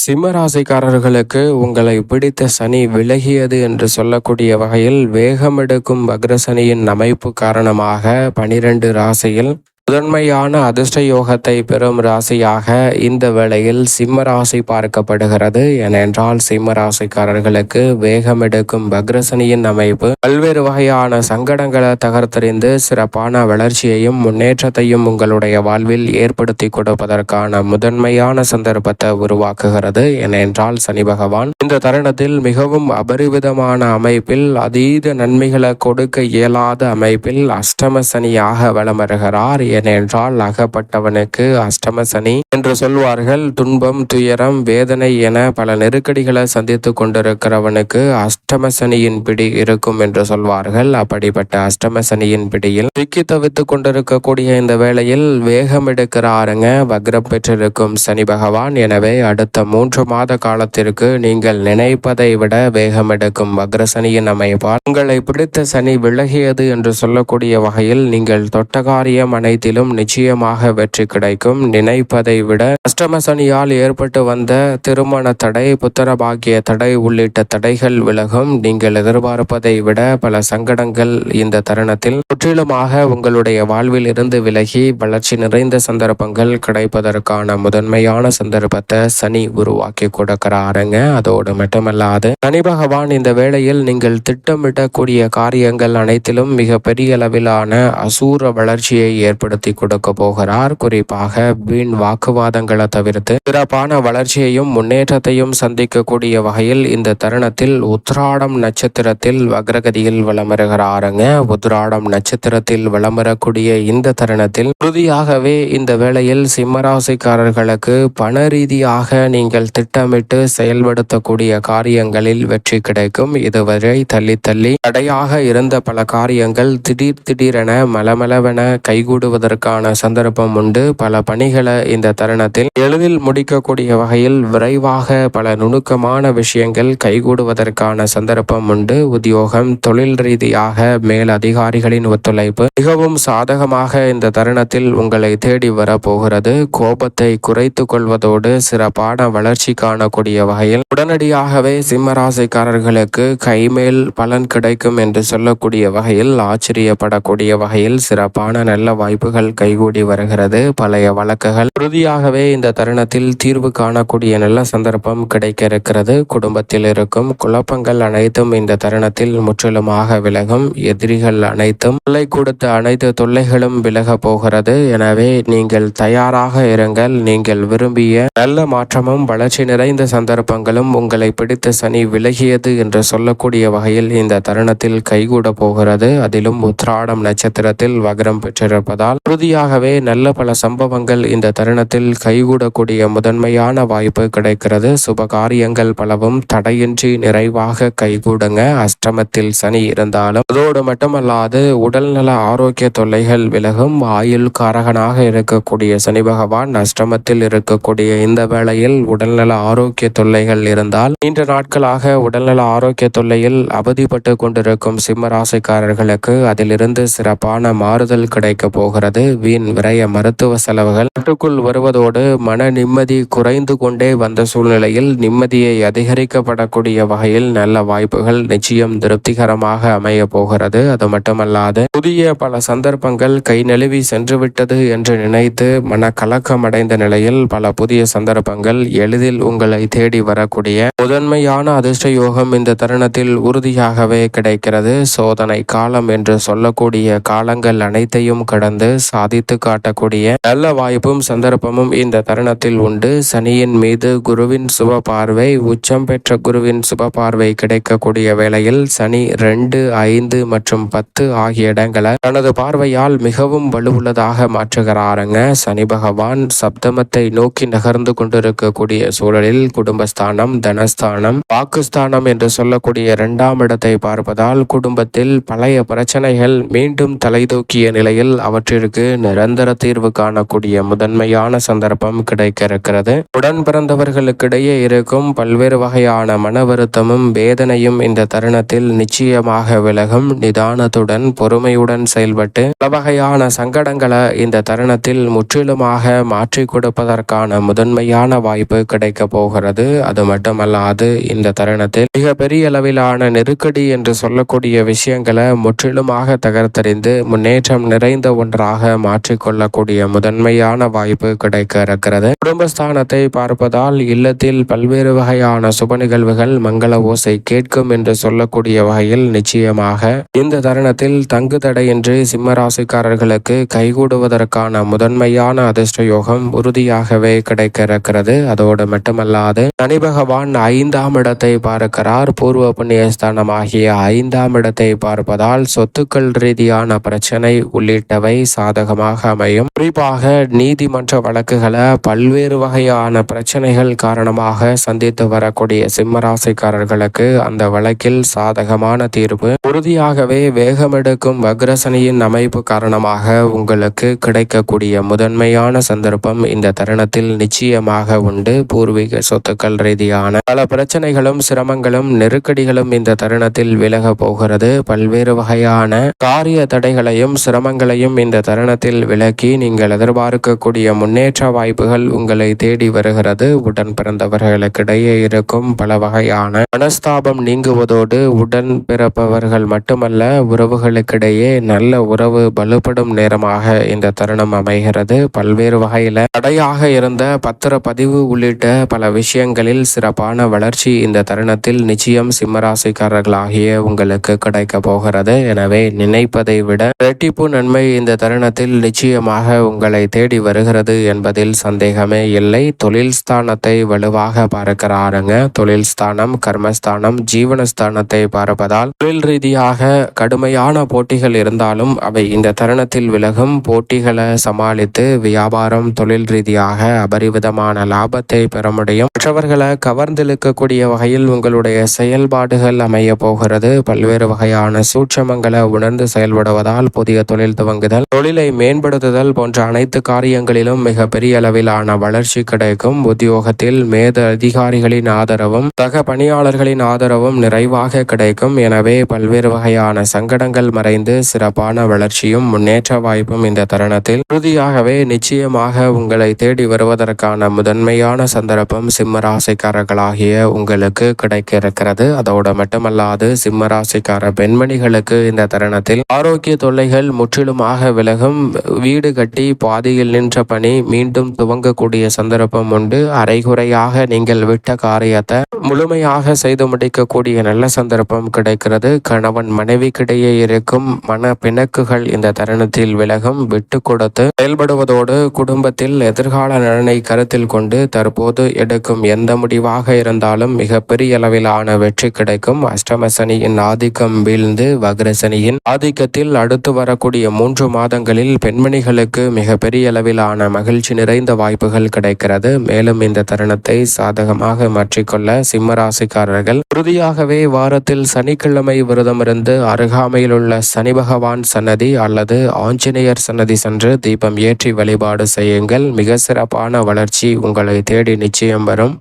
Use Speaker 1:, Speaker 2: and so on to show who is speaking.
Speaker 1: சிம்ம ராசிக்காரர்களுக்கு உங்களை பிடித்த சனி விலகியது என்று சொல்லக்கூடிய வகையில் வேகமெடுக்கும் வக்ரசனியின் அமைப்பு காரணமாக 12 ராசியில் முதன்மையான அதிர்ஷ்ட யோகத்தை பெறும் ராசியாக இந்த வேளையில் சிம்ம ராசி பார்க்கப்படுகிறது. ஏனென்றால் சிம்ம ராசிக்காரர்களுக்கு வேகமெடுக்கும் வக்ரசனியின் அமைப்பு பல்வேறு வகையான சங்கடங்களை தகர்த்தெறிந்து சிறப்பான வளர்ச்சியையும் முன்னேற்றத்தையும் உங்களுடைய வாழ்வில் ஏற்படுத்தி கொடுப்பதற்கான முதன்மையான சந்தர்ப்பத்தை உருவாக்குகிறது. ஏனென்றால் சனி பகவான் இந்த தருணத்தில் மிகவும் அபரிவிதமான அமைப்பில் அதீத நன்மைகளை கொடுக்க இயலாத அமைப்பில் அஷ்டம சனியாக வலம் வருகிறார். ஏனென்றால் அகப்பட்டவனுக்கு அஷ்டம சனி என்று சொல்வார்கள். துன்பம், துயரம், வேதனை என பல நெருக்கடிகளை சந்தித்து கொண்டிருக்கிறவனுக்கு அஷ்டம சனியின் பிடி இருக்கும் என்று சொல்வார்கள். அப்படிப்பட்ட அஷ்டம சனியின் பிடியில் சிக்கி தவித்துக் கொண்டிருக்கக்கூடிய இந்த வேளையில் வேகம் எடுக்கிறாருங்க வக்ரம் பெற்றிருக்கும் சனி பகவான். எனவே அடுத்த 3 மாத காலத்திற்கு நீங்கள் நினைப்பதை விட வேகம் எடுக்கும் வக்ரசனியின் அமைப்பால் உங்களை பிடித்த சனி விலகியது என்று சொல்லக்கூடிய வகையில் நீங்கள் தொட்ட காரியம் அனைத்திலும் நிச்சயமாக வெற்றி கிடைக்கும். நினைப்பதை விட அஷ்டம சனியால் ஏற்பட்டு வந்த திருமண தடை, புத்திர பாக்கிய தடை உள்ளிட்ட தடைகள் விலகும். நீங்கள் எதிர்பார்ப்பதை விட பல சங்கடங்கள் இந்த தருணத்தில் முற்றிலுமாக உங்களுடைய வாழ்வில் இருந்து விலகி வளர்ச்சி நிறைந்த சந்தர்ப்பங்கள் கிடைப்பதற்கான முதன்மையான சந்தர்ப்பத்தை சனி உருவாக்கி கொடுக்கிறாருங்க. அதோடு மட்டுமல்லாது சனி பகவான் இந்த வேளையில் நீங்கள் திட்டமிடக்கூடிய காரியங்கள் அனைத்திலும் மிக பெரிய அளவிலான அசூர வளர்ச்சியை ஏற்படுத்தி கொடுக்க போகிறார். குறிப்பாக வீண் வாக்குவாதங்களை தவிர்த்து சிறப்பான வளர்ச்சியையும் முன்னேற்றத்தையும் சந்திக்கக்கூடிய வகையில் இந்த தருணத்தில் உத்திராடம் நட்சத்திரத்தில் வக்ரகதியில் வலம் வருகிறாருங்க. உத்திராடம் நட்சத்திரத்தில் வலம் வரக்கூடிய இந்த தருணத்தில் உறுதியாகவே இந்த வேளையில் சிம்மராசிக்காரர்களுக்கு பண ரீதியாக நீங்கள் திட்டமிட்டு செயல்படுத்தக்கூடிய காரியங்களில் வெற்றி கிடைக்கும். இதுவரை தள்ளி தடையாக இருந்த பல காரியங்கள் திடீரென மலமளவென கைகூடுவதற்கான சந்தர்ப்பம் உண்டு. பல பணிகளை இந்த தருணத்தில் எளிதில் முடிக்கக்கூடிய வகையில் விரைவாக பல நுணுக்கமான விஷயங்கள் கைகூடுவதற்கான சந்தர்ப்பம் உண்டு. உத்தியோகம், தொழில் ரீதியாக மேல் அதிகாரிகளின் ஒத்துழைப்பு மிகவும் சாதகமாக இந்த தருணத்தில் உங்களை தேடி வரப்போகிறது. கோபத்தை குறைத்து கொள்வதோடு சிறப்பான வளர்ச்சி காணக்கூடிய வகையில் உடனடியாகவே சிம்மராசிக்காரர்களுக்கு கைமேல் பலன் கிடைக்கும் என்று சொல்லக்கூடிய வகையில் ஆச்சரியப்படக்கூடிய வகையில் சிறப்பான நல்ல வாய்ப்புகள் கைகூடி வருகிறது. பழைய வழக்குகள் உறுதியாகவே இந்த தருணத்தில் தீர்வு காணக்கூடிய நல்ல சந்தர்ப்பம் கிடைக்க இருக்கிறது. குடும்பத்தில் இருக்கும் குழப்பங்கள் அனைத்தும் இந்த தருணத்தில் முற்றிலுமாக விலகும். எதிரிகள் அனைத்தும் தொல்லை கொடுத்த அனைத்து தொல்லைகளும் விலக போகிறது. எனவே நீங்கள் தயாராக இருங்கள். நீங்கள் விரும்பிய நல்ல மாற்றமும் வளர்ச்சி நிறைந்த சந்தர்ப்பங்களும் உங்களை பிடித்த சனி விலகியது என்று சொல்லக்கூடிய வகையில் இந்த தருணத்தில் கைகூட போகிறது. அதிலும் உத்திராடம் நட்சத்திரத்தில் வக்ரம் பெற்றிருப்பதால் உறுதியாகவே நல்ல பல சம்பவங்கள் இந்த தருணத்தில் கைகூடக்கூடிய முதன்மையான வாய்ப்பு கிடைக்கிறது. சுப காரியங்கள் பலவும் தடையின்றி நிறைவாக கைகூடுங்க. அஷ்டமத்தில் சனி இருந்தாலும் அதோடு மட்டுமல்லாது உடல்நல ஆரோக்கிய தொல்லைகள் விலகும். ஆயுள் காரகனாக இருக்கக்கூடிய சனி பகவான் அஷ்டமத்தில் இருக்கக்கூடிய இந்த வேளையில் உடல்நல ஆரோக்கிய தொல்லைகள் இருந்தால் நீண்ட நாட்களாக உடல்நல ஆரோக்கிய தொல்லையில் அவதிப்பட்டு கொண்டிருக்கும் சிம்ம ராசிக்காரர்களுக்கு அதிலிருந்து சிறப்பான மாறுதல் கிடைக்க போகிறது. வீண் விரைய மருத்துவ செலவுகள் கட்டுக்குள் வருவதோடு மன நிம்மதி குறைந்து கொண்டே வந்த சூழ்நிலையில் நிம்மதியை அதிகரிக்கப்படக்கூடிய வகையில் நல்ல வாய்ப்புகள் நிச்சயம் திருப்திகரமாக அமைய போகிறது. அது மட்டுமல்லாது புதிய பல சந்தர்ப்பங்கள் கை நழுவி சென்றுவிட்டது என்று நினைத்து மன கலக்கம் அடைந்த நிலையில் பல புதிய சந்தர்ப்பங்கள் எளிதில் உங்களை தேடி வரக்கூடிய முதன்மையான அதிர்ஷ்ட யோகம் இந்த தருணத்தில் உறுதியாகவே கிடைக்கிறது. சோதனை காலம் என்று சொல்லக்கூடிய காலங்கள் அனைத்தையும் கடந்து சாதித்து காட்டக்கூடிய நல்ல வாய்ப்பும் சந்தர்ப்பமும் இந்த தருணத்தில் உண்டு. சனியின் மீது குருவின் சுப பார்வை, உச்சம் பெற்ற குருவின் சுப பார்வை கிடைக்கக்கூடிய வேளையில் சனி 2, 5 மற்றும் 10 ஆகிய இடங்களை தனது பார்வையால் மிகவும் வலுவுள்ளதாக மாற்றுகிறாருங்க. சனி பகவான் சப்தமத்தை நோக்கி நகர்ந்து கொண்டிருக்கக்கூடிய சூழலில் குடும்பஸ்தானம், தனஸ்தானம், வாக்குஸ்தானம் என்று சொல்லக்கூடிய 2ஆம் இடத்தை பார்ப்பதால் குடும்பத்தில் பழைய பிரச்சனைகள் மீண்டும் தலைதூக்கிய நிலையில் அவற்றிற்கு நிரந்தர தீர்வு காணக்கூடிய முதன்மையான சந்தர்ப்பம் கிடைக்க இருக்கிறது. உடன் பிறந்தவர்களுக்கிடையே இருக்கும் பல்வேறு வகையான மன வருத்தமும் வேதனையும் இந்த தருணத்தில் நிச்சயமாக விலகும். நிதானத்துடன் பொறுமையுடன் செயல்பட்டு பல வகையான சங்கடங்களை இந்த தருணத்தில் முற்றிலுமாக மாற்றி கொடுப்பதற்கான முதன்மையான வாய்ப்பு கிடைக்க போகிறது. அது மட்டுமல்லாது இந்த தருணத்தில் மிக பெரிய அளவிலான நெருக்கடி என்று சொல்லக்கூடிய விஷயங்களை முற்றிலுமாக தகர்த்தறிந்து முன்னேற்றம் நிறைந்த ஒன்றாக மாற்றிக்கொள்ளக்கூடிய முதன்மையான வாய்ப்பு கிடைக்க இருக்கிறது. குடும்பஸ்தானத்தை பார்ப்பதால் இல்லத்தில் பல்வேறு வகையான சுப நிகழ்வுகள் மங்கள ஓசை கேட்கும் என்று சொல்லக்கூடிய வகையில் நிச்சயமாக இந்த தருணத்தில் தங்கு தடையின்றி சிம்மராசிக்காரர்களுக்கு கைகூடுவதற்கான முதன்மையான அதிர்ஷ்ட யோகம் உறுதியாகவே கிடைக்க இருக்கிறது. அதோடு மட்டுமல்லாது சனி பகவான் 5ஆம் இடத்தை பார்க்கிறார். பூர்வ புண்ணியஸ்தானம் ஆகிய 5ஆம் இடத்தை பார்ப்பதால் சொத்துக்கள் ரீதியான பிரச்சனை உள்ளிட்டவை சாதகமாக அமையும். குறிப்பாக நீதிமன்ற வழக்குகளை பல்வேறு வகையான பிரச்சனைகள் காரணமாக சந்தித்து வரக்கூடிய சிம்மராசிக்காரர்களுக்கு அந்த வழக்கில் சாதகமான தீர்வு உறுதியாகவே வேகமெடுக்கும் வக்ரசனியின் அமைப்பு காரணமாக உங்களுக்கு கிடைக்கக்கூடிய முதன்மையான சந்தர்ப்பம் இந்த தருணத்தில் நிச்சயமாக உண்டு. பூர்வீக சொத்துக்கள் ரீதியான பல பிரச்சனைகளும் சிரமங்களும் நெருக்கடிகளும் இந்த தருணத்தில் விலக போகிறது. பல்வேறு வகையான காரிய தடைகளையும் சிரமங்களையும் இந்த தருணத்தில் விலக்கி நீங்கள் எதிர்பார்க்கக்கூடிய முன்னேற்ற வாய்ப்புகள் உங்களை தேடி வருகிறது. உடன் பிறந்தவர்களுக்கிடையே இருக்கும் பல வகையான மனஸ்தாபம் நீங்குவதோடு உடன் பிறப்பவர்கள் மட்டுமல்ல உறவுகளுக்கிடையே நல்ல உறவு வலுப்படும் நேரமாக இந்த தருணம் அமைகிறது. பல்வேறு வகையில தடையாக இருந்த பத்திரப்பதிவு உள்ளிட்ட பல விஷயங்களில் சிறப்பான வளர்ச்சி இந்த தருணத்தில் நிச்சயம் சிம்மராசிக்காரர்களாகிய உங்களுக்கு கிடைக்க போகிறது. எனவே நினைப்பதை விட இரட்டிப்பு நன்மை இந்த தருணத்தில் நிச்சயமாக உங்களை தேடி வருகிறது என்பதில் சந்தேகமே இல்லை. தொழில் ஸ்தானத்தை வலுவாக பார்க்கிறாருங்க. தொழில் ஸ்தானம், கர்மஸ்தானம், ஜீவனஸ்தானத்தை பார்ப்பதால் தொழில் ரீதியாக கடுமையான போட்டிகள் இருந்தாலும் அவை இந்த தருணத்தில் விலகும். போட்டிகளை சமாளித்து வியாபாரம் தொழில் ரீதியாக அபரிவிதமான லாபத்தை பெற முடியும். மற்றவர்களை கவர்ந்திழுக்கக்கூடிய வகையில் உங்களுடைய செயல்பாடுகள் அமைய போகிறது. பல்வேறு வகையான சூட்சமங்களை உணர்ந்து செயல்படுவதால் புதிய தொழில் துவங்குதல், தொழிலை மேம்படுத்துதல் போன்ற அனைத்து காரியங்களிலும் மிக பெரிய அளவிலான வளர்ச்சி கிடைக்கும். உத்தியோகத்தில் மேத அதிகாரிகளின் ஆதரவும் சக பணியாளர்களின் ஆதரவும் நிறைவாக கிடைக்கும். எனவே பல்வேறு வகையான சங்கடங்கள் மறைந்து சிறப்பான வளர்ச்சியும் முன்னேற்ற வாய்ப்பும் இந்த தருணத்தில் உறுதியாகவே நிச்சயமாக உங்களை தேடி வருவதற்கான முதன்மையான சந்தர்ப்பம் சிம்மராசிக்காரர்களாகிய உங்களுக்கு கிடைக்க இருக்கிறது. அதோடு மட்டுமல்லாது சிம்மராசிக்கார பெண்மணிகளுக்கு இந்த தருணத்தில் ஆரோக்கிய தொல்லைகள் முற்றிலுமாக விலகும். வீடு கட்டி பாதியில் நின்ற பணி மீண்டும் துவங்கக்கூடிய சந்தர்ப்பம் உண்டு. அரைகுறையாக நீங்கள் விட்ட காரியத்தை முழுமையாக செய்து முடிக்கக்கூடிய நல்ல சந்தர்ப்பம் கிடைக்கிறது. கணவன் மனைவிக்கிடையே இருக்கும் மன பிணக்குகள் இந்த தருணத்தில் விலகும். விட்டு கொடுத்து செயல்படுவதோடு குடும்பத்தில் எதிர்கால நலனை கருத்தில் கொண்டு தற்போது எடுக்கும் எந்த முடிவாக இருந்தாலும் மிக பெரிய அளவிலான வெற்றி கிடைக்கும். அஷ்டம சனியின் ஆதிக்கம் வீழ்ந்து வக்ரசனியின் ஆதிக்கத்தில் அடுத்து வரக்கூடிய 3 மாதங்களில் பெண்மணிகளுக்கு மிக பெரிய அளவிலான மகிழ்ச்சி நிறைந்த வாய்ப்புகள் கிடைக்கிறது. மேலும் இந்த தருணத்தை சாதகமாக மாற்றிக்கொள்ள சிம்மராசிக்காரர்கள் உறுதியாகவே வாரத்தில் சனிக்கிழமை விரதமிருந்து அருகாமையில் உள்ள சனி பகவான் சன்னதி அல்லது ஆஞ்சநேயர் சன்னதி சென்று தீபம் ஏற்றி வழிபாடு செய்யுங்கள். மிக சிறப்பான வளர்ச்சி உங்களை தேடி நிச்சயம் வரும்.